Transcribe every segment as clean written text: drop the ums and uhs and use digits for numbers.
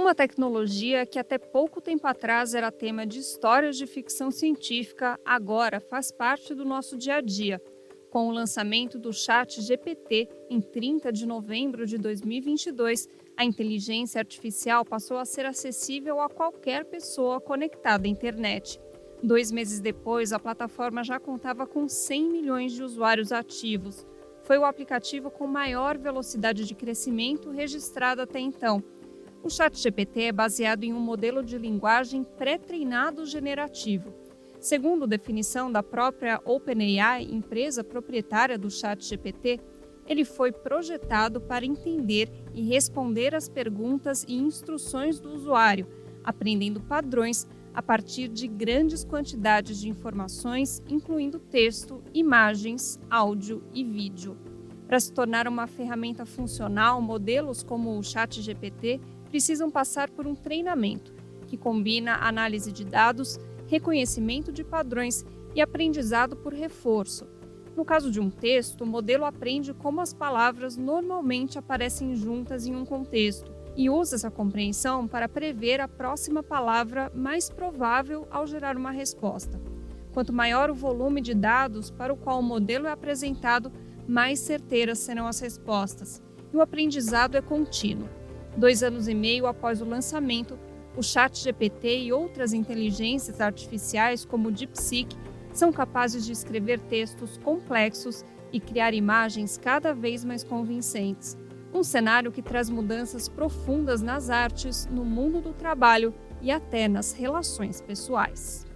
Uma tecnologia que até pouco tempo atrás era tema de histórias de ficção científica, agora faz parte do nosso dia a dia. Com o lançamento do ChatGPT em 30 de novembro de 2022, a inteligência artificial passou a ser acessível a qualquer pessoa conectada à internet. 2 meses depois, a plataforma já contava com 100 milhões de usuários ativos. Foi o aplicativo com maior velocidade de crescimento registrado até então. O ChatGPT é baseado em um modelo de linguagem pré-treinado generativo. Segundo definição da própria OpenAI, empresa proprietária do ChatGPT, ele foi projetado para entender e responder às perguntas e instruções do usuário, aprendendo padrões a partir de grandes quantidades de informações, incluindo texto, imagens, áudio e vídeo. Para se tornar uma ferramenta funcional, modelos como o ChatGPT precisam passar por um treinamento, que combina análise de dados, reconhecimento de padrões e aprendizado por reforço. No caso de um texto, o modelo aprende como as palavras normalmente aparecem juntas em um contexto e usa essa compreensão para prever a próxima palavra mais provável ao gerar uma resposta. Quanto maior o volume de dados para o qual o modelo é apresentado, mais certeiras serão as respostas. E o aprendizado é contínuo. 2 anos e meio após o lançamento, o ChatGPT e outras inteligências artificiais, como o DeepSeek, são capazes de escrever textos complexos e criar imagens cada vez mais convincentes. Um cenário que traz mudanças profundas nas artes, no mundo do trabalho e até nas relações pessoais.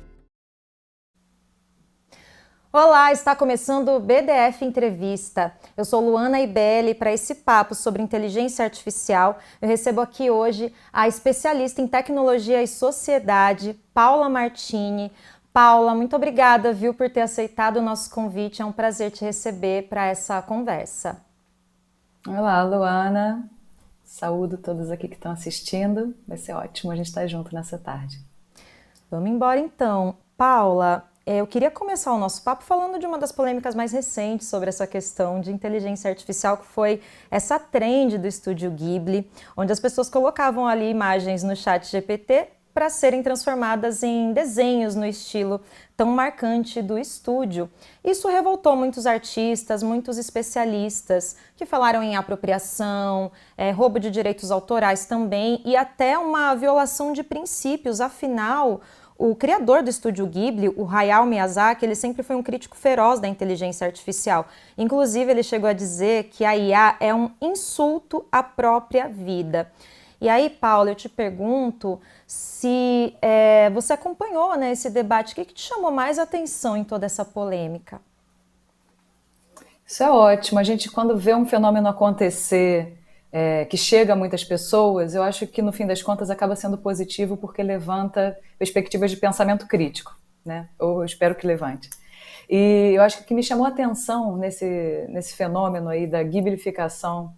Olá, está começando o BDF Entrevista. Eu sou Luana Ibelli. Para esse papo sobre inteligência artificial, eu recebo aqui hoje a especialista em tecnologia e sociedade, Paula Martini. Paula, muito obrigada, viu, por ter aceitado o nosso convite. É um prazer te receber para essa conversa. Olá, Luana. Saúdo todos aqui que estão assistindo. Vai ser ótimo a gente estar junto nessa tarde. Vamos embora então. Paula, eu queria começar o nosso papo falando de uma das polêmicas mais recentes sobre essa questão de inteligência artificial, que foi essa trend do estúdio Ghibli, onde as pessoas colocavam ali imagens no ChatGPT para serem transformadas em desenhos no estilo tão marcante do estúdio. Isso revoltou muitos artistas, muitos especialistas que falaram em apropriação, roubo de direitos autorais também e até uma violação de princípios. Afinal, o criador do estúdio Ghibli, o Hayao Miyazaki, ele sempre foi um crítico feroz da inteligência artificial. Inclusive, ele chegou a dizer que a IA é um insulto à própria vida. E aí, Paula, eu te pergunto se você acompanhou, né, esse debate. O que te chamou mais atenção em toda essa polêmica? Isso é ótimo. A gente, quando vê um fenômeno acontecer que chega a muitas pessoas, eu acho que, no fim das contas, acaba sendo positivo porque levanta perspectivas de pensamento crítico, né? Ou eu espero que levante. E eu acho que o que me chamou a atenção nesse fenômeno aí da ghiblificação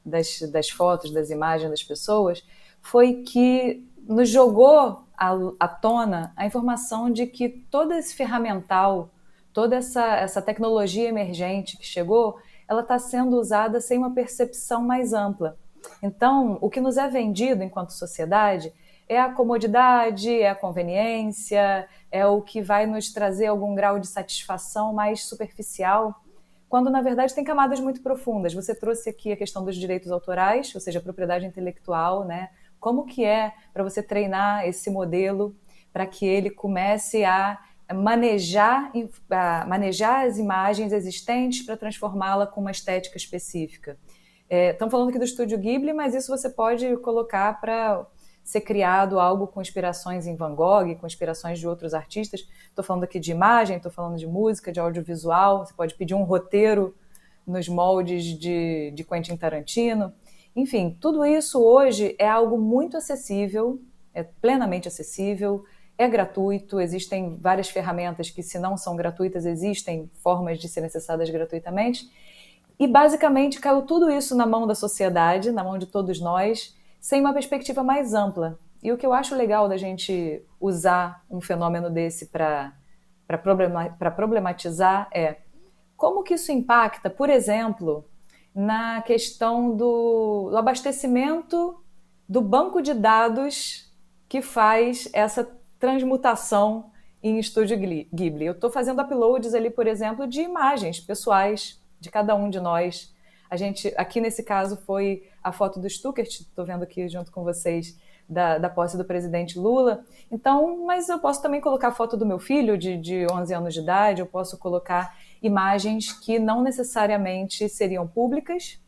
das fotos, das imagens das pessoas, foi que nos jogou à tona a informação de que todo esse ferramental, toda essa tecnologia emergente que chegou, ela está sendo usada sem uma percepção mais ampla. Então, o que nos é vendido enquanto sociedade é a comodidade, é a conveniência, é o que vai nos trazer algum grau de satisfação mais superficial, quando, na verdade, tem camadas muito profundas. Você trouxe aqui a questão dos direitos autorais, ou seja, a propriedade intelectual, né? Como que é para você treinar esse modelo para que ele comece a manejar as imagens existentes para transformá-la com uma estética específica. Estamos falando aqui do Estúdio Ghibli, mas isso você pode colocar para ser criado algo com inspirações em Van Gogh, com inspirações de outros artistas. Estou falando aqui de imagem, estou falando de música, de audiovisual. Você pode pedir um roteiro nos moldes de Quentin Tarantino. Enfim, tudo isso hoje é algo muito acessível, é plenamente acessível, é gratuito, existem várias ferramentas que, se não são gratuitas, existem formas de serem acessadas gratuitamente. E, basicamente, caiu tudo isso na mão da sociedade, na mão de todos nós, sem uma perspectiva mais ampla. E o que eu acho legal da gente usar um fenômeno desse para problematizar é como que isso impacta, por exemplo, na questão do abastecimento do banco de dados que faz essa transmutação em Estúdio Ghibli. Eu estou fazendo uploads ali, por exemplo, de imagens pessoais de cada um de nós. A gente, aqui nesse caso, foi a foto do Stuckert, estou vendo aqui junto com vocês, da posse do presidente Lula. Então, mas eu posso também colocar a foto do meu filho de 11 anos de idade, eu posso colocar imagens que não necessariamente seriam públicas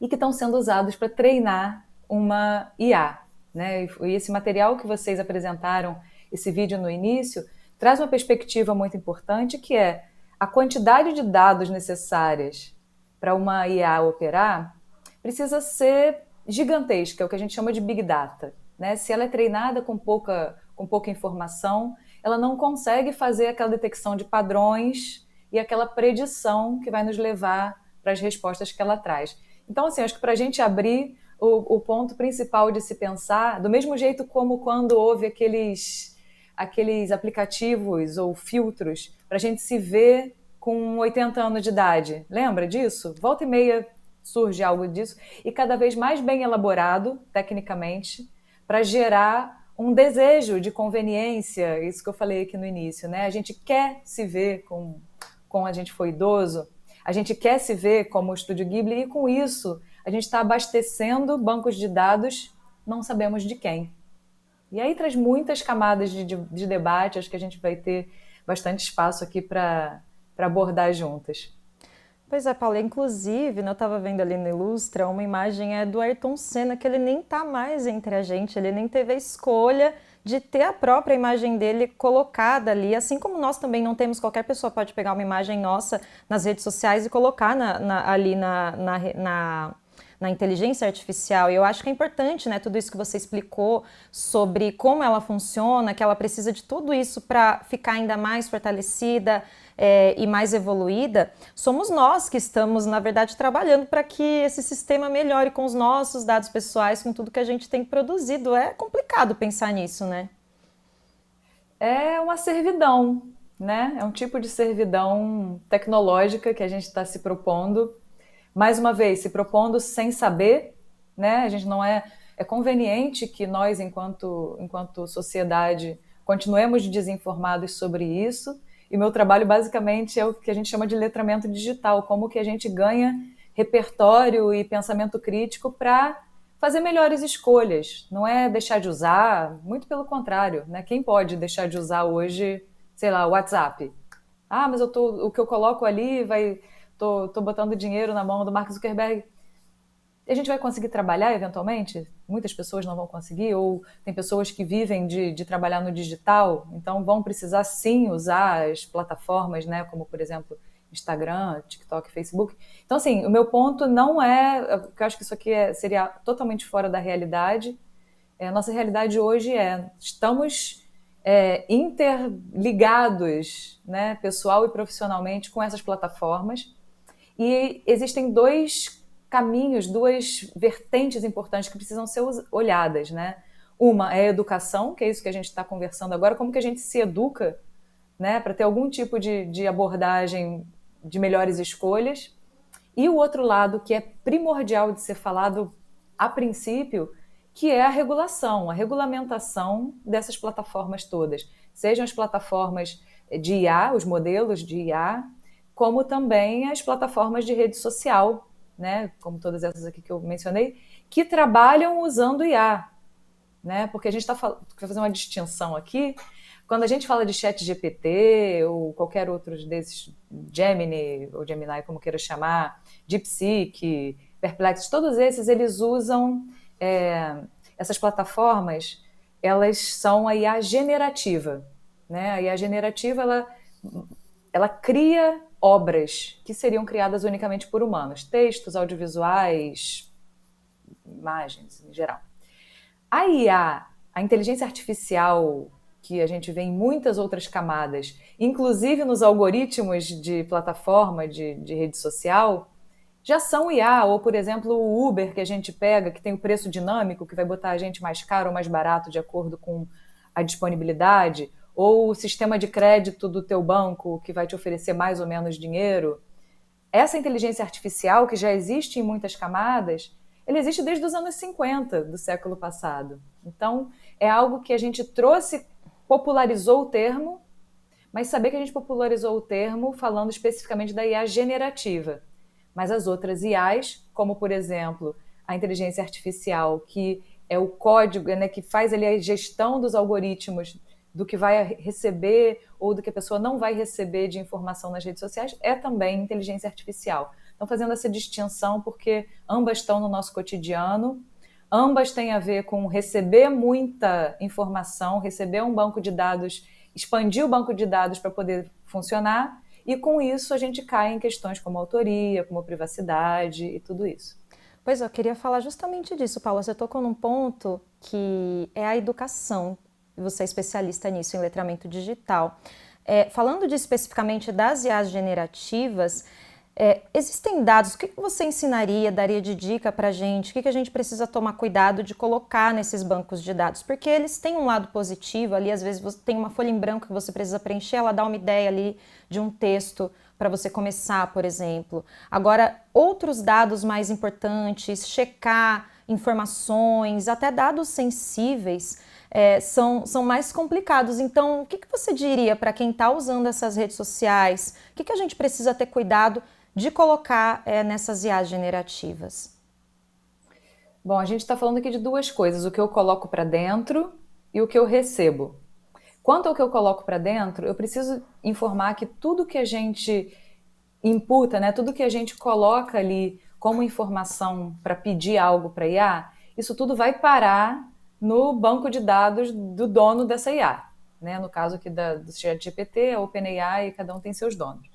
e que estão sendo usados para treinar uma IA. Né? E esse material que vocês apresentaram, esse vídeo no início, traz uma perspectiva muito importante, que é a quantidade de dados necessárias para uma IA operar precisa ser gigantesca, é o que a gente chama de Big Data. Né? Se ela é treinada com pouca informação, ela não consegue fazer aquela detecção de padrões e aquela predição que vai nos levar para as respostas que ela traz. Então, assim, acho que para a gente abrir o ponto principal de se pensar, do mesmo jeito como quando houve aqueles aplicativos ou filtros para a gente se ver com 80 anos de idade. Lembra disso? Volta e meia surge algo disso, e cada vez mais bem elaborado, tecnicamente, para gerar um desejo de conveniência, isso que eu falei aqui no início, né? A gente quer se ver com a gente foi idoso, a gente quer se ver como o Estúdio Ghibli, e com isso a gente está abastecendo bancos de dados, não sabemos de quem. E aí traz muitas camadas de debate, acho que a gente vai ter bastante espaço aqui para abordar juntas. Pois é, Paula, inclusive, eu estava vendo ali no Ilustra, uma imagem do Ayrton Senna, que ele nem está mais entre a gente, ele nem teve a escolha de ter a própria imagem dele colocada ali, assim como nós também não temos, qualquer pessoa pode pegar uma imagem nossa nas redes sociais e colocar ali na inteligência artificial. E eu acho que é importante, né, tudo isso que você explicou sobre como ela funciona, que ela precisa de tudo isso para ficar ainda mais fortalecida e mais evoluída. Somos nós que estamos, na verdade, trabalhando para que esse sistema melhore com os nossos dados pessoais, com tudo que a gente tem produzido. É complicado pensar nisso, né? É uma servidão, né? É um tipo de servidão tecnológica que a gente está se propondo. Mais uma vez, se propondo sem saber, né? A gente não é conveniente que nós, enquanto sociedade, continuemos desinformados sobre isso. E meu trabalho, basicamente, é o que a gente chama de letramento digital, como que a gente ganha repertório e pensamento crítico para fazer melhores escolhas. Não é deixar de usar, muito pelo contrário, né? Quem pode deixar de usar hoje, sei lá, o WhatsApp? Ah, mas o que eu coloco ali Tô botando dinheiro na mão do Mark Zuckerberg. A gente vai conseguir trabalhar eventualmente? Muitas pessoas não vão conseguir, ou tem pessoas que vivem de trabalhar no digital, então vão precisar sim usar as plataformas, né, como por exemplo Instagram, TikTok, Facebook. Então assim, o meu ponto não eu acho que isso aqui seria totalmente fora da realidade. A nossa realidade hoje estamos interligados, né, pessoal e profissionalmente, com essas plataformas. E existem dois caminhos, duas vertentes importantes que precisam ser olhadas, né? Uma é a educação, que é isso que a gente está conversando agora, como que a gente se educa, né, para ter algum tipo de abordagem de melhores escolhas. E o outro lado, que é primordial de ser falado a princípio, que é a regulação, a regulamentação dessas plataformas todas. Sejam as plataformas de IA, os modelos de IA, como também as plataformas de rede social, né, como todas essas aqui que eu mencionei, que trabalham usando IA, né, porque a gente está fazendo uma distinção aqui, quando a gente fala de ChatGPT ou qualquer outro desses, Gemini, ou Gemini, como queira chamar, DeepSeek, Perplexity, todos esses, eles usam essas plataformas, elas são a IA generativa, né, a IA generativa, ela cria obras que seriam criadas unicamente por humanos, textos, audiovisuais, imagens em geral. A IA, a inteligência artificial, que a gente vê em muitas outras camadas, inclusive nos algoritmos de plataforma, de rede social, já são IA, ou por exemplo o Uber que a gente pega, que tem o preço dinâmico, que vai botar a gente mais caro ou mais barato de acordo com a disponibilidade, ou o sistema de crédito do teu banco, que vai te oferecer mais ou menos dinheiro. Essa inteligência artificial, que já existe em muitas camadas, ele existe desde os anos 50 do século passado. Então, é algo que a gente trouxe, popularizou o termo, mas saber que a gente popularizou o termo falando especificamente da IA generativa. Mas as outras IAs, como, por exemplo, a inteligência artificial, que é o código, né, que faz ali a gestão dos algoritmos do que vai receber ou do que a pessoa não vai receber de informação nas redes sociais, é também inteligência artificial. Então, fazendo essa distinção, porque ambas estão no nosso cotidiano, ambas têm a ver com receber muita informação, receber um banco de dados, expandir o banco de dados para poder funcionar, e com isso a gente cai em questões como autoria, como privacidade e tudo isso. Pois é, eu queria falar justamente disso, Paula. Você tocou num ponto que é a educação. Você é especialista nisso, em letramento digital. Falando especificamente das IAs generativas, existem dados, o que você ensinaria, daria de dica para a gente? O que a gente precisa tomar cuidado de colocar nesses bancos de dados? Porque eles têm um lado positivo ali, às vezes você tem uma folha em branco que você precisa preencher, ela dá uma ideia ali de um texto para você começar, por exemplo. Agora, outros dados mais importantes, checar informações, até dados sensíveis, são mais complicados. Então, o que você diria para quem está usando essas redes sociais? O que a gente precisa ter cuidado de colocar nessas IAs generativas? Bom, a gente está falando aqui de duas coisas, o que eu coloco para dentro e o que eu recebo. Quanto ao que eu coloco para dentro, eu preciso informar que tudo que a gente imputa, né, tudo que a gente coloca ali como informação para pedir algo para IA, isso tudo vai parar no banco de dados do dono dessa IA. Né? No caso aqui do ChatGPT, a OpenAI, cada um tem seus donos.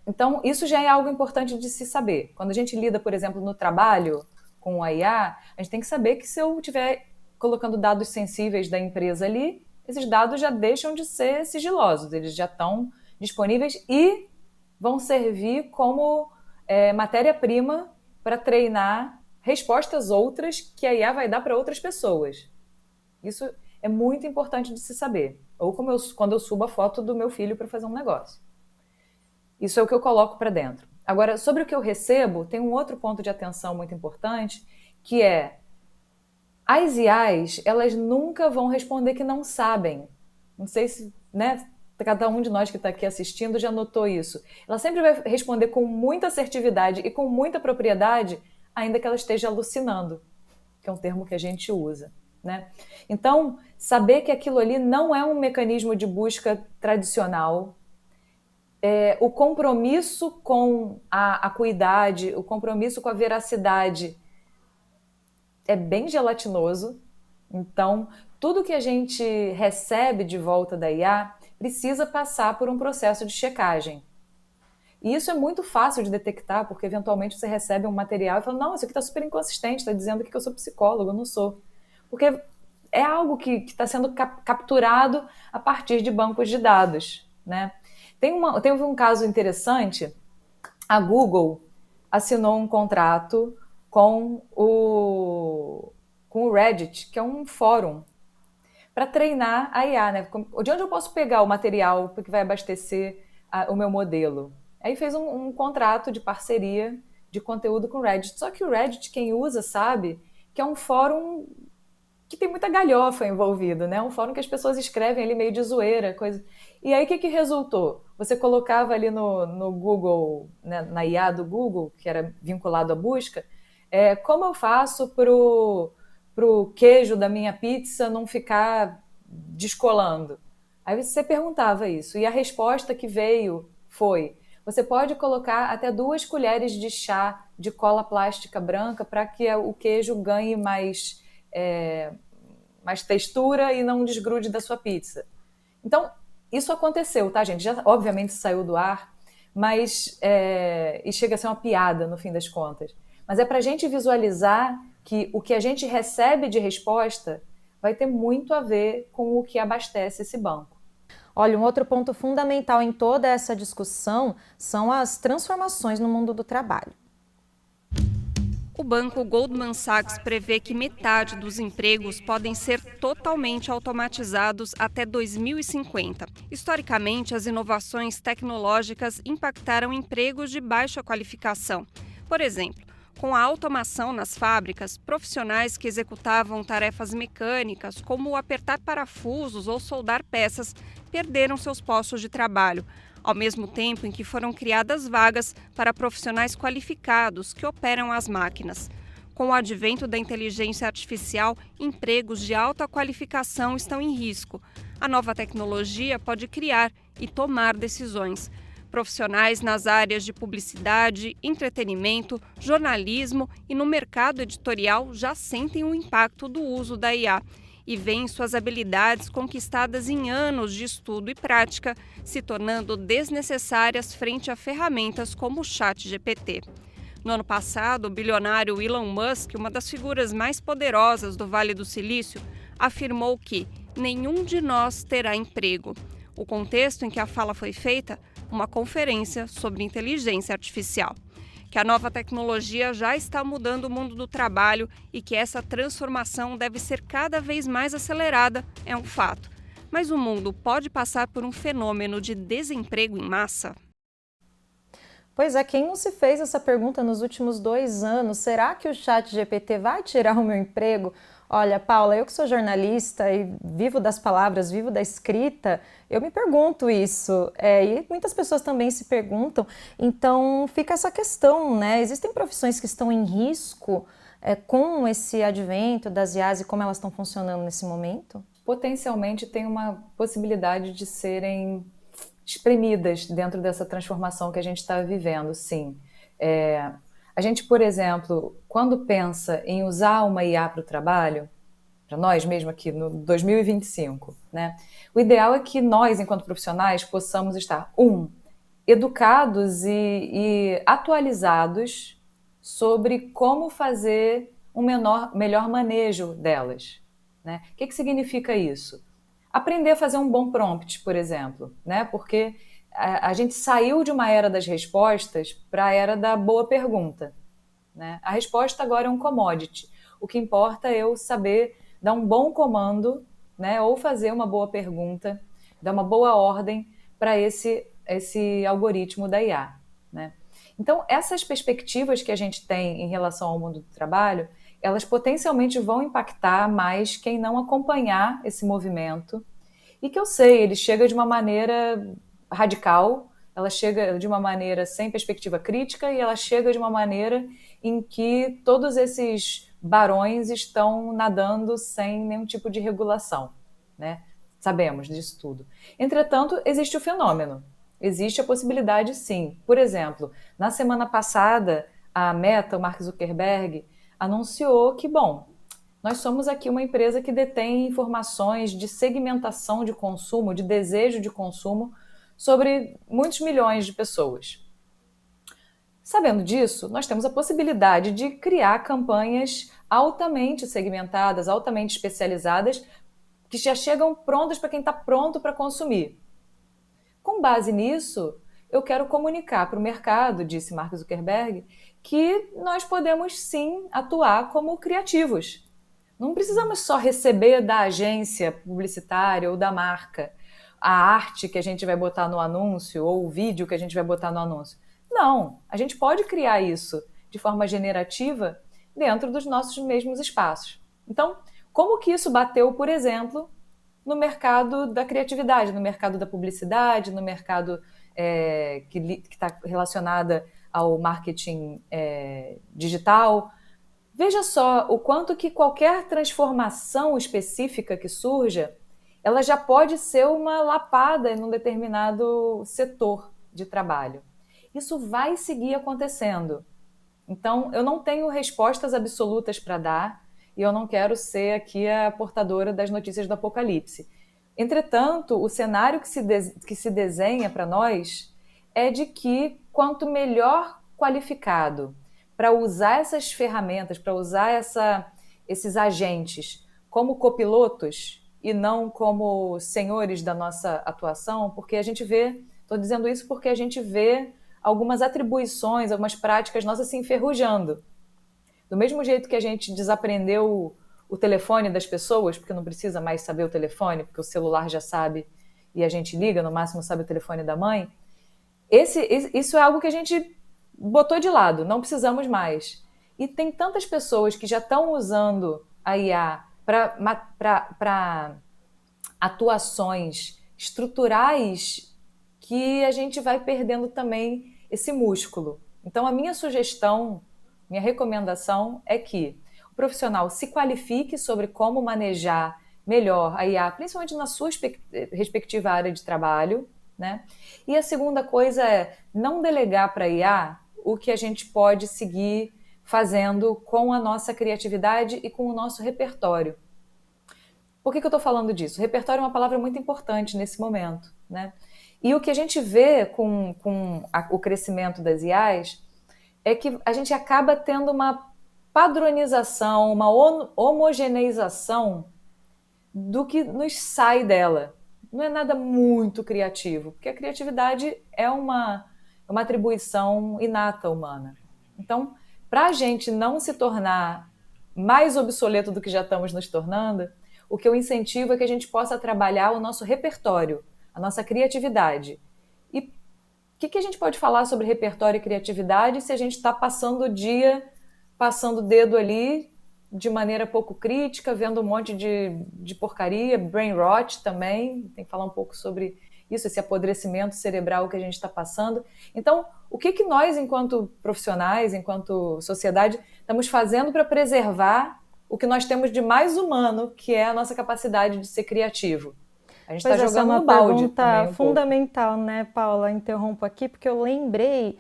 Então, isso já é algo importante de se saber. Quando a gente lida, por exemplo, no trabalho com a IA, a gente tem que saber que se eu estiver colocando dados sensíveis da empresa ali, esses dados já deixam de ser sigilosos, eles já estão disponíveis e vão servir como matéria-prima para treinar respostas outras que a IA vai dar para outras pessoas. Isso é muito importante de se saber. Ou quando eu subo a foto do meu filho para fazer um negócio. Isso é o que eu coloco para dentro. Agora, sobre o que eu recebo, tem um outro ponto de atenção muito importante, que é as IAs, elas nunca vão responder que não sabem. Não sei se, né, cada um de nós que está aqui assistindo já notou isso. Ela sempre vai responder com muita assertividade e com muita propriedade, ainda que ela esteja alucinando, que é um termo que a gente usa. Né? Então, saber que aquilo ali não é um mecanismo de busca tradicional, o compromisso com a acuidade, o compromisso com a veracidade é bem gelatinoso. Então, tudo que a gente recebe de volta da IA precisa passar por um processo de checagem. E isso é muito fácil de detectar, porque eventualmente você recebe um material e fala, não, isso aqui está super inconsistente, está dizendo que eu sou psicólogo, eu não sou. Porque é algo que está sendo capturado a partir de bancos de dados. Né? Teve um caso interessante, a Google assinou um contrato com o Reddit, que é um fórum, para treinar a IA. Né? De onde eu posso pegar o material que vai abastecer o meu modelo? Aí fez um contrato de parceria de conteúdo com o Reddit. Só que o Reddit, quem usa sabe que é um fórum que tem muita galhofa envolvida, né? Um fórum que as pessoas escrevem ali meio de zoeira, coisa. E aí o que resultou? Você colocava ali no Google, né, na IA do Google, que era vinculado à busca, como eu faço pro queijo da minha pizza não ficar descolando? Aí você perguntava isso, e a resposta que veio foi: você pode colocar até 2 colheres de chá de cola plástica branca para que o queijo ganhe mais textura e não desgrude da sua pizza. Então, isso aconteceu, tá, gente? Já, obviamente, saiu do ar, mas e chega a ser uma piada, no fim das contas. Mas é para a gente visualizar que o que a gente recebe de resposta vai ter muito a ver com o que abastece esse banco. Olha, um outro ponto fundamental em toda essa discussão são as transformações no mundo do trabalho. O banco Goldman Sachs prevê que metade dos empregos podem ser totalmente automatizados até 2050. Historicamente, as inovações tecnológicas impactaram empregos de baixa qualificação. Por exemplo, Com a automação nas fábricas, profissionais que executavam tarefas mecânicas, como apertar parafusos ou soldar peças, perderam seus postos de trabalho, ao mesmo tempo em que foram criadas vagas para profissionais qualificados que operam as máquinas. Com o advento da inteligência artificial, empregos de alta qualificação estão em risco. A nova tecnologia pode criar e tomar decisões. Profissionais nas áreas de publicidade, entretenimento, jornalismo e no mercado editorial já sentem o impacto do uso da IA e veem suas habilidades conquistadas em anos de estudo e prática se tornando desnecessárias frente a ferramentas como o ChatGPT. No ano passado, o bilionário Elon Musk, uma das figuras mais poderosas do Vale do Silício, afirmou que nenhum de nós terá emprego. O contexto em que a fala foi feita, uma conferência sobre inteligência artificial. Que a nova tecnologia já está mudando o mundo do trabalho e que essa transformação deve ser cada vez mais acelerada é um fato. Mas o mundo pode passar por um fenômeno de desemprego em massa? Pois é, quem não se fez essa pergunta nos últimos 2 anos? Será que o ChatGPT vai tirar o meu emprego? Olha, Paula, eu que sou jornalista e vivo das palavras, vivo da escrita, eu me pergunto isso. E muitas pessoas também se perguntam. Então, fica essa questão, né? Existem profissões que estão em risco com esse advento das IAs e como elas estão funcionando nesse momento? Potencialmente tem uma possibilidade de serem espremidas dentro dessa transformação que a gente está vivendo, sim. A gente, por exemplo, quando pensa em usar uma IA para o trabalho, para nós mesmo aqui no 2025, né? O ideal é que nós, enquanto profissionais, possamos estar, educados e atualizados sobre como fazer um melhor manejo delas, né? O que significa isso? Aprender a fazer um bom prompt, por exemplo, né? Porque a gente saiu de uma era das respostas para a era da boa pergunta, né? A resposta agora é um commodity. O que importa é eu saber dar um bom comando, né? Ou fazer uma boa pergunta, dar uma boa ordem para esse algoritmo da IA, né? Então, essas perspectivas que a gente tem em relação ao mundo do trabalho, elas potencialmente vão impactar mais quem não acompanhar esse movimento. E que eu sei, ele chega de uma maneira radical, ela chega de uma maneira sem perspectiva crítica e ela chega de uma maneira em que todos esses barões estão nadando sem nenhum tipo de regulação, né? Sabemos disso tudo. Entretanto, existe o fenômeno. Existe a possibilidade, sim. Por exemplo, na semana passada, a Meta, o Mark Zuckerberg, anunciou que, nós somos aqui uma empresa que detém informações de segmentação de consumo, de desejo de consumo, sobre muitos milhões de pessoas. Sabendo disso, nós temos a possibilidade de criar campanhas altamente segmentadas, altamente especializadas, que já chegam prontas para quem está pronto para consumir. Com base nisso, eu quero comunicar para o mercado, disse Mark Zuckerberg, que nós podemos sim atuar como criativos. Não precisamos só receber da agência publicitária ou da marca a arte que a gente vai botar no anúncio ou o vídeo que a gente vai botar no anúncio. Não, a gente pode criar isso de forma generativa dentro dos nossos mesmos espaços. Então, como que isso bateu, por exemplo, no mercado da criatividade, no mercado da publicidade, no mercado que está relacionada ao marketing digital? Veja só o quanto que qualquer transformação específica que surja, ela já pode ser uma lapada em um determinado setor de trabalho. Isso vai seguir acontecendo. Então, eu não tenho respostas absolutas para dar e eu não quero ser aqui a portadora das notícias do apocalipse. Entretanto, o cenário que se desenha para nós é de que quanto melhor qualificado para usar essas ferramentas, para usar esses agentes como copilotos e não como senhores da nossa atuação, porque a gente vê, estou dizendo isso porque a gente vê algumas atribuições, algumas práticas nossas se enferrujando. Do mesmo jeito que a gente desaprendeu o telefone das pessoas, porque não precisa mais saber o telefone, porque o celular já sabe e a gente liga, no máximo sabe o telefone da mãe, isso é algo que a gente botou de lado, não precisamos mais. E tem tantas pessoas que já estão usando a IA para atuações estruturais que a gente vai perdendo também esse músculo. Então, a minha sugestão, minha recomendação é que o profissional se qualifique sobre como manejar melhor a IA, principalmente na sua respectiva área de trabalho, né? E a segunda coisa é não delegar para a IA o que a gente pode seguir fazendo com a nossa criatividade e com o nosso repertório. Por que eu estou falando disso? Repertório é uma palavra muito importante nesse momento, né? E o que a gente vê com o crescimento das IAs é que a gente acaba tendo uma padronização, uma homogeneização do que nos sai dela. Não é nada muito criativo, porque a criatividade é uma atribuição inata humana. Então, para a gente não se tornar mais obsoleto do que já estamos nos tornando, o que eu incentivo é que a gente possa trabalhar o nosso repertório, a nossa criatividade. E o que a gente pode falar sobre repertório e criatividade se a gente está passando o dia, passando o dedo ali de maneira pouco crítica, vendo um monte de porcaria, brain rot também, tem que falar um pouco sobre isso, esse apodrecimento cerebral que a gente está passando. Então, o que nós, enquanto profissionais, enquanto sociedade, estamos fazendo para preservar o que nós temos de mais humano, que é a nossa capacidade de ser criativo? A gente está jogando no balde também um pouco. Fundamental, né, Paula? Interrompo aqui, porque eu lembrei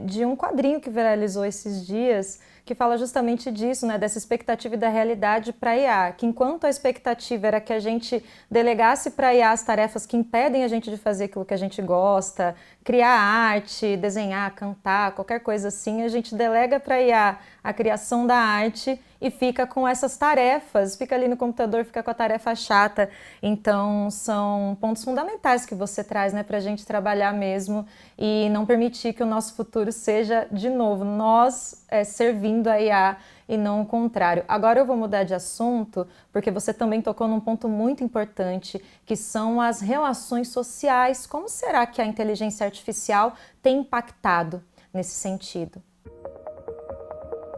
de um quadrinho que viralizou esses dias, que fala justamente disso, né, dessa expectativa e da realidade para a IA, que enquanto a expectativa era que a gente delegasse para a IA as tarefas que impedem a gente de fazer aquilo que a gente gosta, criar arte, desenhar, cantar, qualquer coisa assim, a gente delega para a IA a criação da arte e fica com essas tarefas, fica ali no computador, fica com a tarefa chata. Então, são pontos fundamentais que você traz, né, para a gente trabalhar mesmo e não permitir que o nosso futuro seja, de novo, nós servindo a IA e não o contrário. Agora eu vou mudar de assunto, porque você também tocou num ponto muito importante, que são as relações sociais. Como será que a inteligência artificial tem impactado nesse sentido?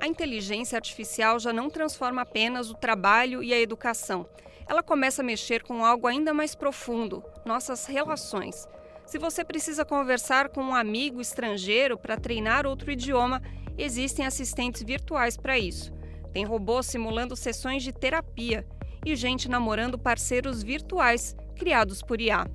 A inteligência artificial já não transforma apenas o trabalho e a educação. Ela começa a mexer com algo ainda mais profundo, nossas relações. Se você precisa conversar com um amigo estrangeiro para treinar outro idioma, existem assistentes virtuais para isso. Tem robôs simulando sessões de terapia e gente namorando parceiros virtuais criados por IA.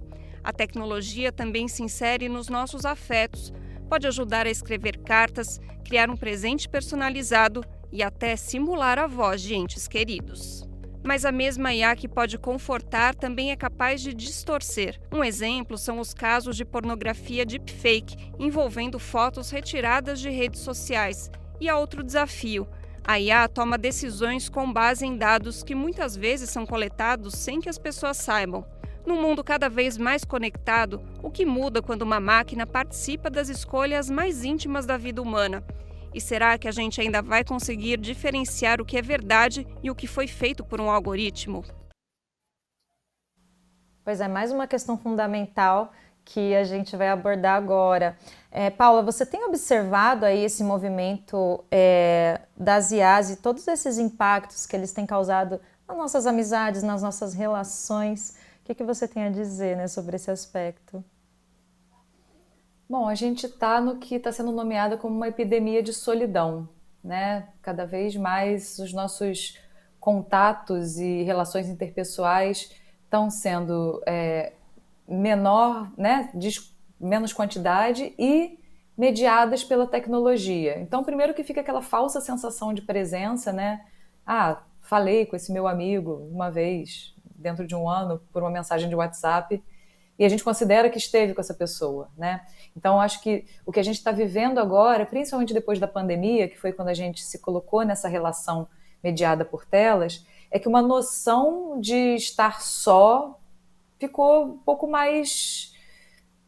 A tecnologia também se insere nos nossos afetos. Pode ajudar a escrever cartas, criar um presente personalizado e até simular a voz de entes queridos. Mas a mesma IA que pode confortar também é capaz de distorcer. Um exemplo são os casos de pornografia deepfake, envolvendo fotos retiradas de redes sociais. E há outro desafio: a IA toma decisões com base em dados que muitas vezes são coletados sem que as pessoas saibam. Num mundo cada vez mais conectado, o que muda quando uma máquina participa das escolhas mais íntimas da vida humana? E será que a gente ainda vai conseguir diferenciar o que é verdade e o que foi feito por um algoritmo? Pois é, mais uma questão fundamental que a gente vai abordar agora. Paula, você tem observado aí esse movimento das IAs e todos esses impactos que eles têm causado nas nossas amizades, nas nossas relações? O que você tem a dizer, né, sobre esse aspecto? Bom, a gente está no que está sendo nomeado como uma epidemia de solidão, né? Cada vez mais os nossos contatos e relações interpessoais estão sendo menor, né? De menos quantidade e mediadas pela tecnologia. Então, primeiro que fica aquela falsa sensação de presença, né? Ah, falei com esse meu amigo uma vez, dentro de um ano, por uma mensagem de WhatsApp, e a gente considera que esteve com essa pessoa, né? Então, acho que o que a gente está vivendo agora, principalmente depois da pandemia, que foi quando a gente se colocou nessa relação mediada por telas, é que uma noção de estar só ficou um pouco mais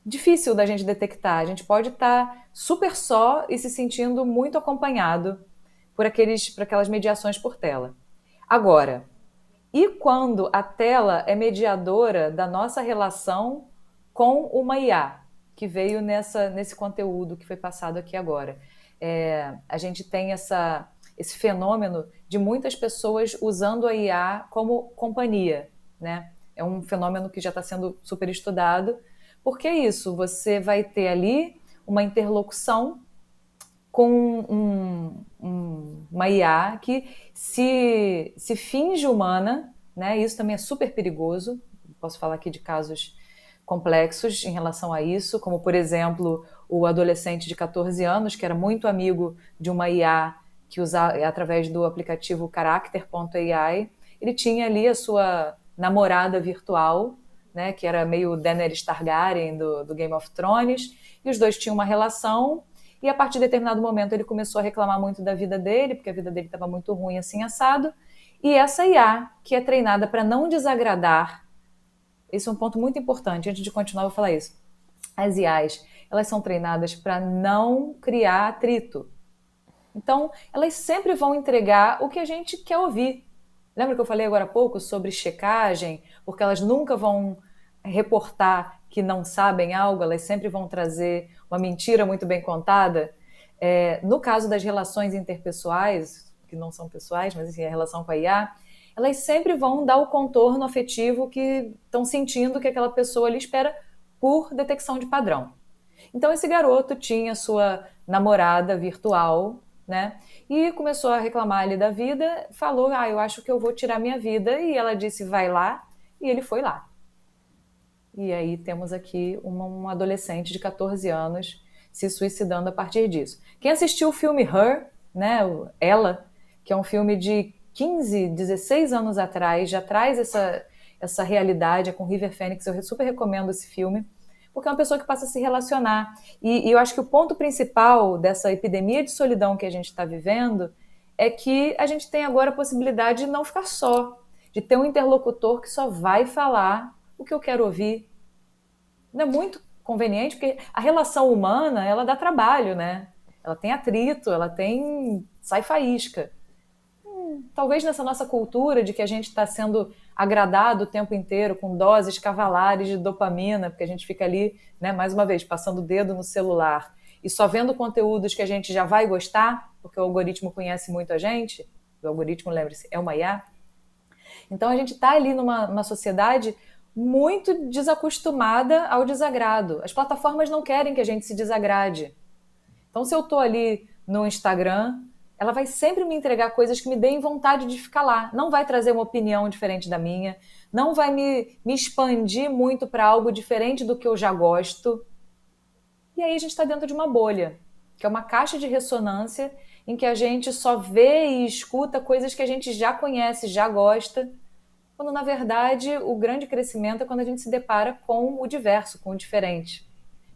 difícil da gente detectar. A gente pode estar super só e se sentindo muito acompanhado por aquelas mediações por tela. Agora, e quando a tela é mediadora da nossa relação com uma IA, que veio nesse conteúdo que foi passado aqui agora? a gente tem esse fenômeno de muitas pessoas usando a IA como companhia, né? É um fenômeno que já está sendo super estudado. Porque é isso, você vai ter ali uma interlocução com uma IA que se finge humana, né? Isso também é super perigoso. Posso falar aqui de casos complexos em relação a isso, como, por exemplo, o adolescente de 14 anos, que era muito amigo de uma IA que usava através do aplicativo Character.ai. Ele tinha ali a sua namorada virtual, né, que era meio Daenerys Targaryen do Game of Thrones, e os dois tinham uma relação, e a partir de determinado momento ele começou a reclamar muito da vida dele, porque a vida dele estava muito ruim, assim, assado, e essa IA, que é treinada para não desagradar, esse é um ponto muito importante, antes de continuar eu vou falar isso, as IAs, elas são treinadas para não criar atrito. Então, elas sempre vão entregar o que a gente quer ouvir. Lembra que eu falei agora há pouco sobre checagem? Porque elas nunca vão reportar que não sabem algo, elas sempre vão trazer uma mentira muito bem contada. No caso das relações interpessoais, que não são pessoais, mas assim, a relação com a IA, elas sempre vão dar o contorno afetivo que estão sentindo que aquela pessoa ali espera por detecção de padrão. Então esse garoto tinha sua namorada virtual, né? E começou a reclamar ali da vida, falou, eu acho que eu vou tirar minha vida, e ela disse, vai lá, e ele foi lá. E aí temos aqui um adolescente de 14 anos se suicidando a partir disso. Quem assistiu o filme Her, né, Ela, que é um filme de 15, 16 anos atrás, já traz essa realidade, é com River Phoenix, eu super recomendo esse filme, porque é uma pessoa que passa a se relacionar. E eu acho que o ponto principal dessa epidemia de solidão que a gente está vivendo é que a gente tem agora a possibilidade de não ficar só, de ter um interlocutor que só vai falar o que eu quero ouvir. Não é muito conveniente, porque a relação humana, ela dá trabalho, né? Ela tem atrito, sai faísca. Talvez nessa nossa cultura de que a gente está sendo agradado o tempo inteiro com doses cavalares de dopamina, porque a gente fica ali, né, mais uma vez, passando o dedo no celular e só vendo conteúdos que a gente já vai gostar, porque o algoritmo conhece muito a gente, o algoritmo, lembre-se, é uma IA. Então a gente está ali numa sociedade muito desacostumada ao desagrado. As plataformas não querem que a gente se desagrade. Então se eu estou ali no Instagram, ela vai sempre me entregar coisas que me deem vontade de ficar lá. Não vai trazer uma opinião diferente da minha, não vai me expandir muito para algo diferente do que eu já gosto. E aí a gente está dentro de uma bolha, que é uma caixa de ressonância em que a gente só vê e escuta coisas que a gente já conhece, já gosta, quando na verdade o grande crescimento é quando a gente se depara com o diverso, com o diferente.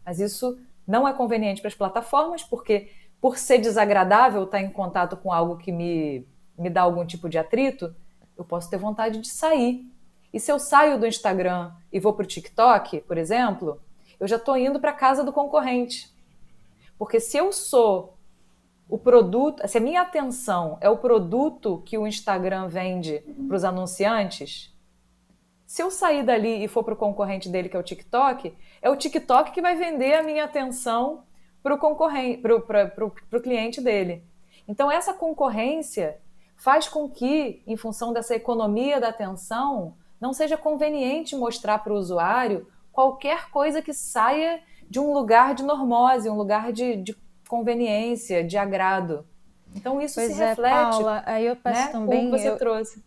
Mas isso não é conveniente para as plataformas, porque por ser desagradável estar em contato com algo que me dá algum tipo de atrito, eu posso ter vontade de sair. E se eu saio do Instagram e vou para o TikTok, por exemplo, eu já estou indo para a casa do concorrente. Porque se eu sou o produto, se a minha atenção é o produto que o Instagram vende para os anunciantes, se eu sair dali e for para o concorrente dele, que é o TikTok que vai vender a minha atenção para o concorrente, para o cliente dele. Então essa concorrência faz com que, em função dessa economia da atenção, não seja conveniente mostrar para o usuário qualquer coisa que saia de um lugar de normose, um lugar de conveniência, de agrado. Então isso se reflete, Paula, aí eu peço, né, também, como você trouxe.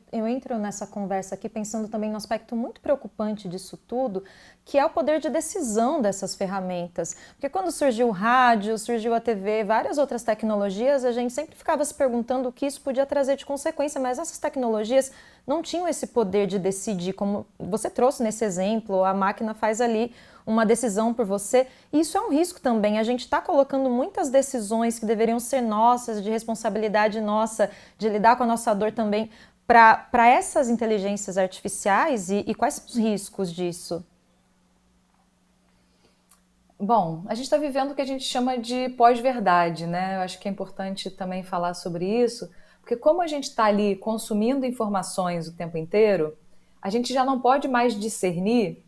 Eu entro nessa conversa aqui pensando também no aspecto muito preocupante disso tudo, que é o poder de decisão dessas ferramentas. Porque quando surgiu o rádio, surgiu a TV, várias outras tecnologias, a gente sempre ficava se perguntando o que isso podia trazer de consequência, mas essas tecnologias não tinham esse poder de decidir, como você trouxe nesse exemplo, a máquina faz ali uma decisão por você. E isso é um risco também, a gente está colocando muitas decisões que deveriam ser nossas, de responsabilidade nossa, de lidar com a nossa dor também, para essas inteligências artificiais, e quais são os riscos disso? Bom, a gente está vivendo o que a gente chama de pós-verdade, né? Eu acho que é importante também falar sobre isso, porque como a gente está ali consumindo informações o tempo inteiro, a gente já não pode mais discernir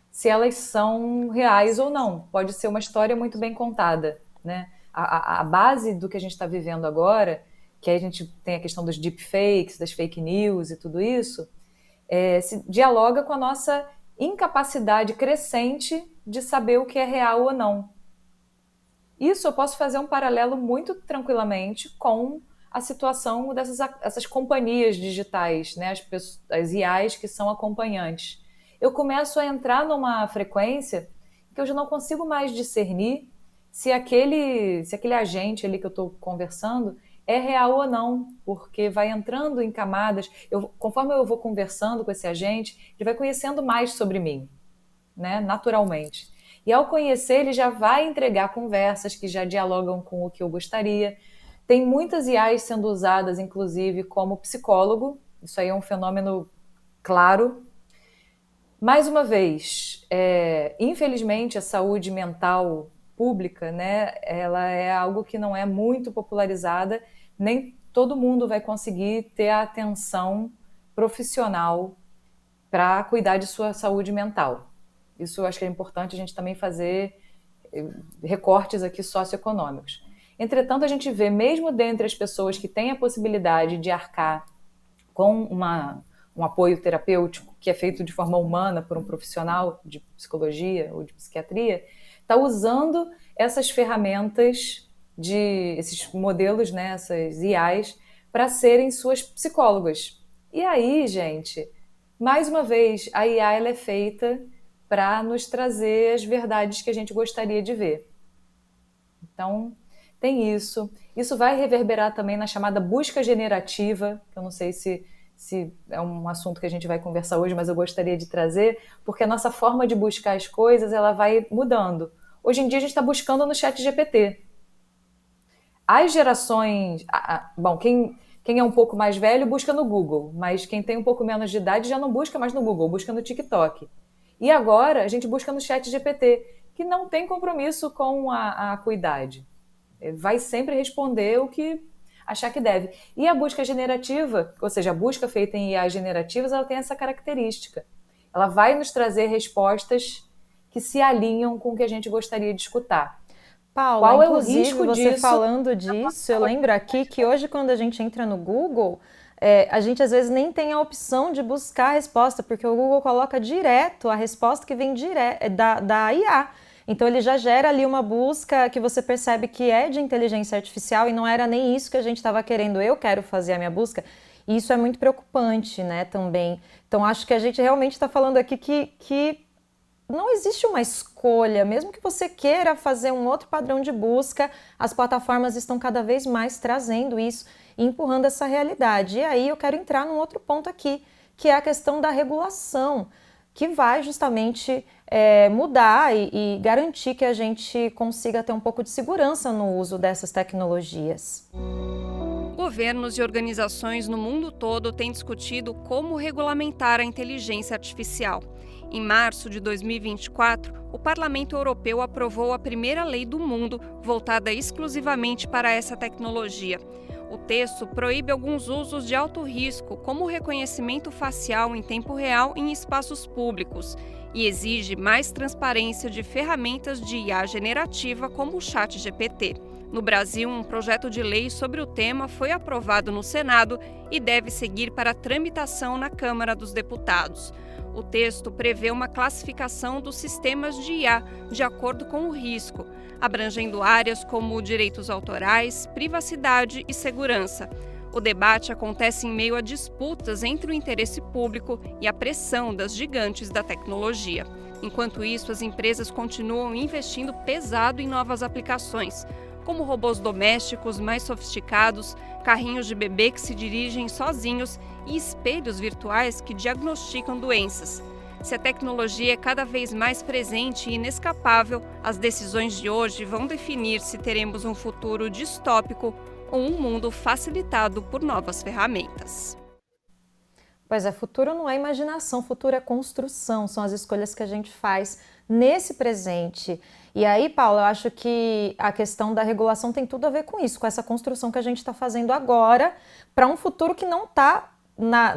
se elas são reais ou não. Pode ser uma história muito bem contada, né? a base do que a gente está vivendo agora, que aí a gente tem a questão dos deepfakes, das fake news e tudo isso, se dialoga com a nossa incapacidade crescente de saber o que é real ou não. Isso eu posso fazer um paralelo muito tranquilamente com a situação essas companhias digitais, né? As IAs que são acompanhantes. Eu começo a entrar numa frequência que eu já não consigo mais discernir se aquele agente ali que eu estou conversando é real ou não, porque vai entrando em camadas. Conforme eu vou conversando com esse agente, ele vai conhecendo mais sobre mim, né? Naturalmente. E ao conhecer, ele já vai entregar conversas que já dialogam com o que eu gostaria. Tem muitas IAs sendo usadas, inclusive, como psicólogo. Isso aí é um fenômeno claro. Mais uma vez, infelizmente, a saúde mental pública, né, ela é algo que não é muito popularizada, nem todo mundo vai conseguir ter a atenção profissional para cuidar de sua saúde mental. Isso eu acho que é importante a gente também fazer recortes aqui socioeconômicos. Entretanto, a gente vê, mesmo dentre as pessoas que têm a possibilidade de arcar com um apoio terapêutico, que é feito de forma humana por um profissional de psicologia ou de psiquiatria, está usando essas ferramentas, esses modelos, né, essas IAs, para serem suas psicólogas. E aí, gente, mais uma vez, a IA ela é feita para nos trazer as verdades que a gente gostaria de ver. Então, tem isso. Isso vai reverberar também na chamada busca generativa, que eu não sei se é um assunto que a gente vai conversar hoje, mas eu gostaria de trazer, porque a nossa forma de buscar as coisas, ela vai mudando. Hoje em dia a gente está buscando no ChatGPT. As gerações... Bom, quem é um pouco mais velho busca no Google, mas quem tem um pouco menos de idade já não busca mais no Google, busca no TikTok. E agora a gente busca no ChatGPT, que não tem compromisso com a acuidade. Vai sempre responder o que achar que deve. E a busca generativa, ou seja, a busca feita em IA generativas, ela tem essa característica. Ela vai nos trazer respostas que se alinham com o que a gente gostaria de escutar. Paula, Qual inclusive, é o risco você disso? falando disso, eu lembro aqui que hoje, quando a gente entra no Google, a gente às vezes nem tem a opção de buscar a resposta, porque o Google coloca direto a resposta que vem da IA. Então ele já gera ali uma busca que você percebe que é de inteligência artificial e não era nem isso que a gente estava querendo. Eu quero fazer a minha busca. E isso é muito preocupante, né, também. Então acho que a gente realmente está falando aqui que não existe uma escolha, mesmo que você queira fazer um outro padrão de busca, as plataformas estão cada vez mais trazendo isso e empurrando essa realidade. E aí eu quero entrar num outro ponto aqui, que é a questão da regulação, que vai justamente mudar e garantir que a gente consiga ter um pouco de segurança no uso dessas tecnologias. Governos e organizações no mundo todo têm discutido como regulamentar a inteligência artificial. Em março de 2024, o Parlamento Europeu aprovou a primeira lei do mundo voltada exclusivamente para essa tecnologia. O texto proíbe alguns usos de alto risco, como o reconhecimento facial em tempo real em espaços públicos, e exige mais transparência de ferramentas de IA generativa como o ChatGPT. No Brasil, um projeto de lei sobre o tema foi aprovado no Senado e deve seguir para tramitação na Câmara dos Deputados. O texto prevê uma classificação dos sistemas de IA de acordo com o risco, abrangendo áreas como direitos autorais, privacidade e segurança. O debate acontece em meio a disputas entre o interesse público e a pressão das gigantes da tecnologia. Enquanto isso, as empresas continuam investindo pesado em novas aplicações, como robôs domésticos mais sofisticados, carrinhos de bebê que se dirigem sozinhos e espelhos virtuais que diagnosticam doenças. Se a tecnologia é cada vez mais presente e inescapável, as decisões de hoje vão definir se teremos um futuro distópico ou um mundo facilitado por novas ferramentas. Pois é, futuro não é imaginação, futuro é construção, são as escolhas que a gente faz nesse presente. E aí, Paula, eu acho que a questão da regulação tem tudo a ver com isso, com essa construção que a gente está fazendo agora para um futuro que não está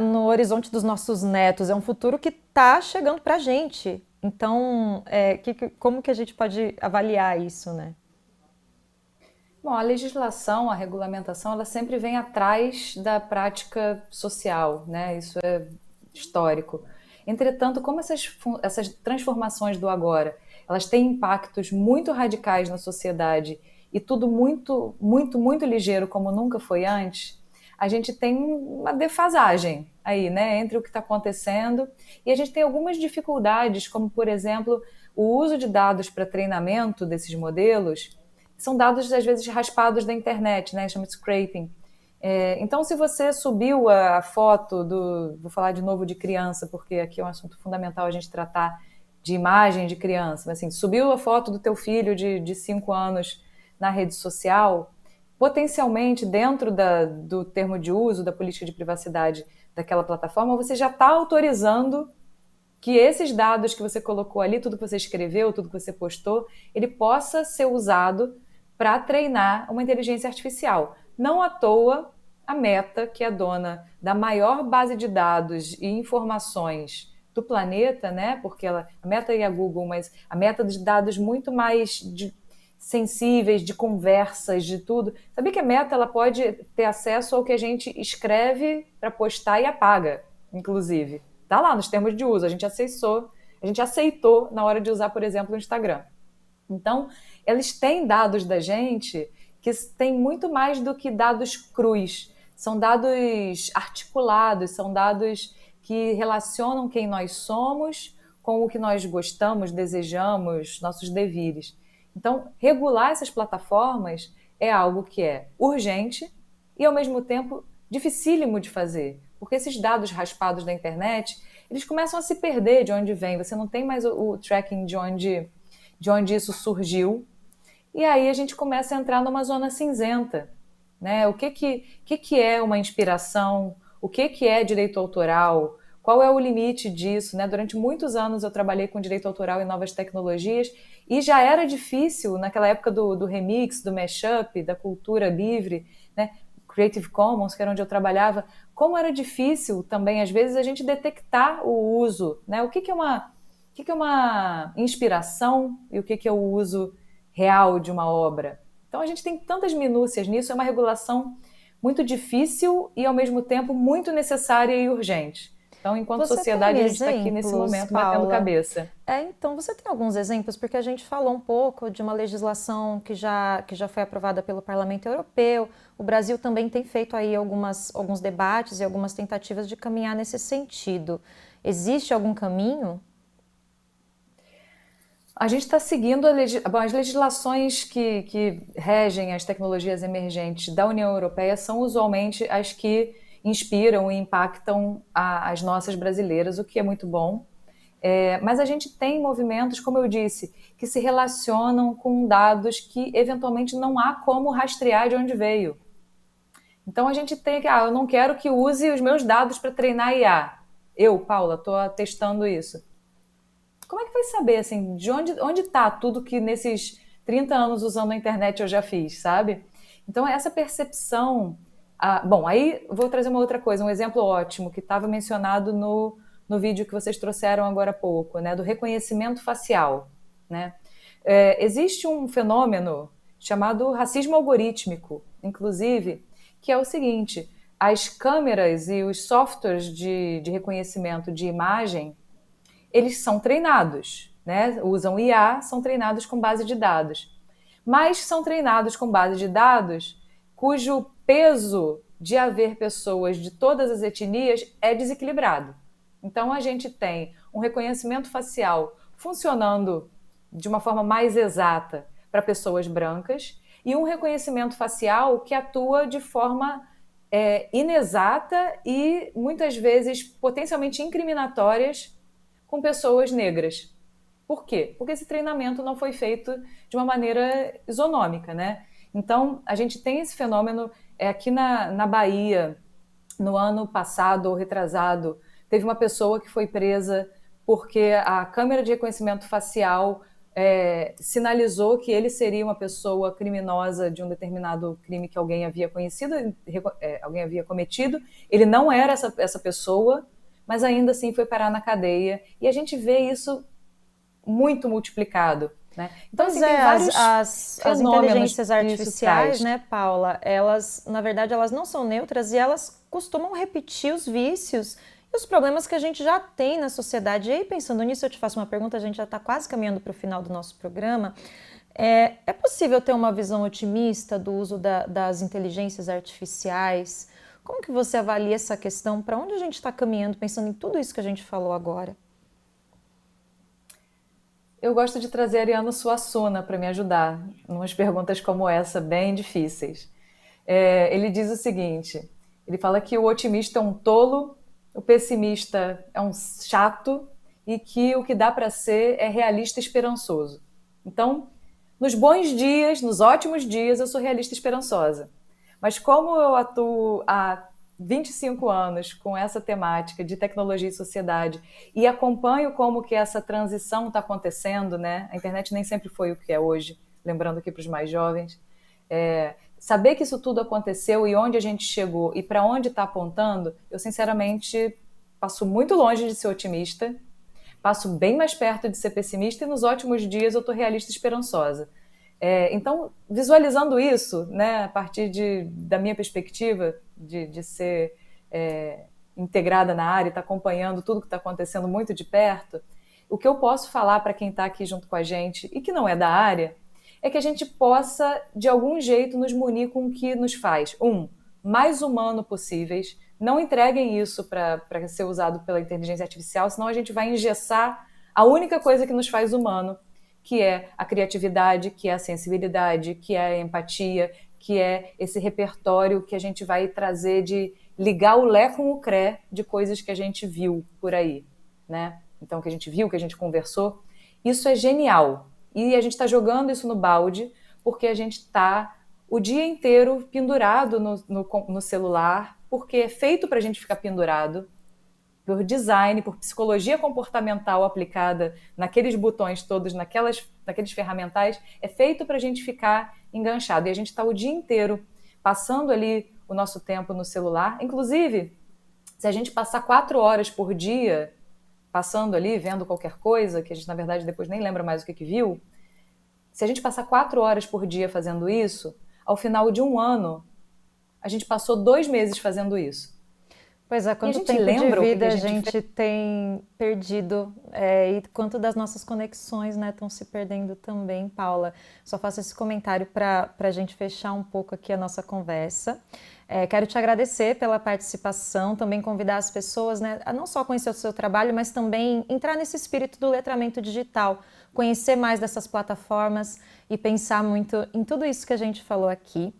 no horizonte dos nossos netos, é um futuro que está chegando para a gente. Então, como que a gente pode avaliar isso, né? Bom, a legislação, a regulamentação, ela sempre vem atrás da prática social, né? Isso é histórico. Entretanto, como essas transformações do agora, elas têm impactos muito radicais na sociedade e tudo muito, muito, muito ligeiro, como nunca foi antes, a gente tem uma defasagem aí, né, entre o que está acontecendo e a gente tem algumas dificuldades, como, por exemplo, o uso de dados para treinamento desses modelos são dados, às vezes, raspados da internet, né, chama de scraping. Então, se você subiu a foto vou falar de novo de criança, porque aqui é um assunto fundamental a gente tratar de imagem de criança, mas assim, subiu a foto do teu filho de 5 anos na rede social, potencialmente dentro do termo de uso, da política de privacidade daquela plataforma, você já está autorizando que esses dados que você colocou ali, tudo que você escreveu, tudo que você postou, ele possa ser usado para treinar uma inteligência artificial. Não à toa, a Meta, que é dona da maior base de dados e informações do planeta, né? Porque a Meta e a Google, mas a Meta de dados muito mais sensíveis, de conversas, de tudo. Sabia que a Meta ela pode ter acesso ao que a gente escreve para postar e apaga, inclusive. Está lá nos termos de uso, a gente aceitou na hora de usar, por exemplo, o Instagram. Então, eles têm dados da gente que têm muito mais do que dados crus. São dados articulados, são dados que relacionam quem nós somos com o que nós gostamos, desejamos, nossos devires. Então, regular essas plataformas é algo que é urgente e, ao mesmo tempo, dificílimo de fazer. Porque esses dados raspados da internet, eles começam a se perder de onde vem. Você não tem mais o tracking de onde isso surgiu. E aí a gente começa a entrar numa zona cinzenta, né? O que é uma inspiração? O que é direito autoral? Qual é o limite disso, né? Durante muitos anos eu trabalhei com direito autoral e novas tecnologias e já era difícil, naquela época do remix, do mashup, da cultura livre, né? Creative Commons, que era onde eu trabalhava, como era difícil também, às vezes, a gente detectar o uso, né? O que é uma inspiração e o que é o uso real de uma obra. Então, a gente tem tantas minúcias nisso, é uma regulação muito difícil e, ao mesmo tempo, muito necessária e urgente. Então, enquanto sociedade, a gente está aqui nesse momento batendo cabeça. Então, você tem alguns exemplos? Porque a gente falou um pouco de uma legislação que já foi aprovada pelo Parlamento Europeu. O Brasil também tem feito aí alguns debates e algumas tentativas de caminhar nesse sentido. Existe algum caminho? A gente está seguindo as legislações que regem as tecnologias emergentes da União Europeia são usualmente as que inspiram e impactam as nossas brasileiras, o que é muito bom. Mas a gente tem movimentos, como eu disse, que se relacionam com dados que eventualmente não há como rastrear de onde veio. Então a gente tem que, eu não quero que use os meus dados para treinar IA. Eu, Paula, estou testando isso. Como é que vai saber, assim, de onde está tudo que nesses 30 anos usando a internet eu já fiz, sabe? Então, essa percepção... bom, aí vou trazer uma outra coisa, um exemplo ótimo, que estava mencionado no vídeo que vocês trouxeram agora há pouco, né, do reconhecimento facial, né? Existe um fenômeno chamado racismo algorítmico, inclusive, que é o seguinte, as câmeras e os softwares de reconhecimento de imagem, eles são treinados, né? Usam IA, são treinados com base de dados. Mas são treinados com base de dados cujo peso de haver pessoas de todas as etnias é desequilibrado. Então, a gente tem um reconhecimento facial funcionando de uma forma mais exata para pessoas brancas e um reconhecimento facial que atua de forma inexata e, muitas vezes, potencialmente incriminatórias com pessoas negras. Por quê? Porque esse treinamento não foi feito de uma maneira isonômica, né? Então, a gente tem esse fenômeno aqui na Bahia, no ano passado ou retrasado, teve uma pessoa que foi presa porque a câmera de reconhecimento facial sinalizou que ele seria uma pessoa criminosa de um determinado crime que alguém havia alguém havia cometido. Ele não era essa pessoa, mas ainda assim foi parar na cadeia. E a gente vê isso muito multiplicado. né? Então, Pois assim, tem vários as fenômenos inteligências que isso artificiais, traz. né, Paula, elas, na verdade, elas não são neutras e elas costumam repetir os vícios e os problemas que a gente já tem na sociedade. E aí, pensando nisso, eu te faço uma pergunta, a gente já está quase caminhando para o final do nosso programa. É possível ter uma visão otimista do uso das inteligências artificiais? Como que você avalia essa questão? Para onde a gente está caminhando, pensando em tudo isso que a gente falou agora? Eu gosto de trazer a Ariano Suassuna para me ajudar em umas perguntas como essa, bem difíceis. Ele diz o seguinte, ele fala que o otimista é um tolo, o pessimista é um chato e que o que dá para ser é realista e esperançoso. Então, nos bons dias, nos ótimos dias, eu sou realista e esperançosa. Mas como eu atuo há 25 anos com essa temática de tecnologia e sociedade e acompanho como que essa transição está acontecendo, né? A internet nem sempre foi o que é hoje, lembrando aqui para os mais jovens. Saber que isso tudo aconteceu e onde a gente chegou e para onde está apontando, eu sinceramente passo muito longe de ser otimista, passo bem mais perto de ser pessimista e nos ótimos dias eu estou realista e esperançosa. Então, visualizando isso, né, a partir da minha perspectiva de ser integrada na área e estar acompanhando tudo que está acontecendo muito de perto, o que eu posso falar para quem está aqui junto com a gente e que não é da área, é que a gente possa, de algum jeito, nos munir com o que nos faz, mais humano possíveis. Não entreguem isso para ser usado pela inteligência artificial, senão a gente vai engessar a única coisa que nos faz humano, que é a criatividade, que é a sensibilidade, que é a empatia, que é esse repertório que a gente vai trazer de ligar o lé com o cré de coisas que a gente viu por aí, né? Então, que a gente viu, que a gente conversou. Isso é genial. E a gente está jogando isso no balde porque a gente está o dia inteiro pendurado no celular, porque é feito para a gente ficar pendurado, por design, por psicologia comportamental aplicada naqueles botões todos, naqueles ferramentais, é feito para a gente ficar enganchado. E a gente está o dia inteiro passando ali o nosso tempo no celular. Inclusive, se a gente passar 4 horas por dia passando ali, vendo qualquer coisa, que a gente, na verdade, depois nem lembra mais o que viu, se a gente passar 4 horas por dia fazendo isso, ao final de 1 ano, a gente passou 2 meses fazendo isso. Pois é, quanto tempo de vida a gente tem perdido e quanto das nossas conexões, né, estão se perdendo também, Paula. Só faço esse comentário para a gente fechar um pouco aqui a nossa conversa. Quero te agradecer pela participação, também convidar as pessoas, né, a não só conhecer o seu trabalho, mas também entrar nesse espírito do letramento digital, conhecer mais dessas plataformas e pensar muito em tudo isso que a gente falou aqui.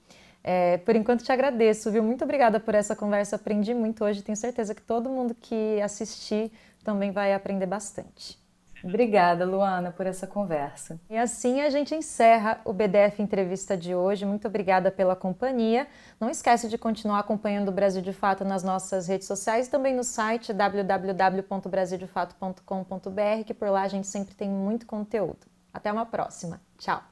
Por enquanto te agradeço, viu? Muito obrigada por essa conversa, aprendi muito hoje, tenho certeza que todo mundo que assistir também vai aprender bastante. Obrigada, Luana, por essa conversa. E assim a gente encerra o BDF Entrevista de hoje. Muito obrigada pela companhia. Não esquece de continuar acompanhando o Brasil de Fato nas nossas redes sociais e também no site www.brasildefato.com.br, que por lá a gente sempre tem muito conteúdo. Até uma próxima. Tchau!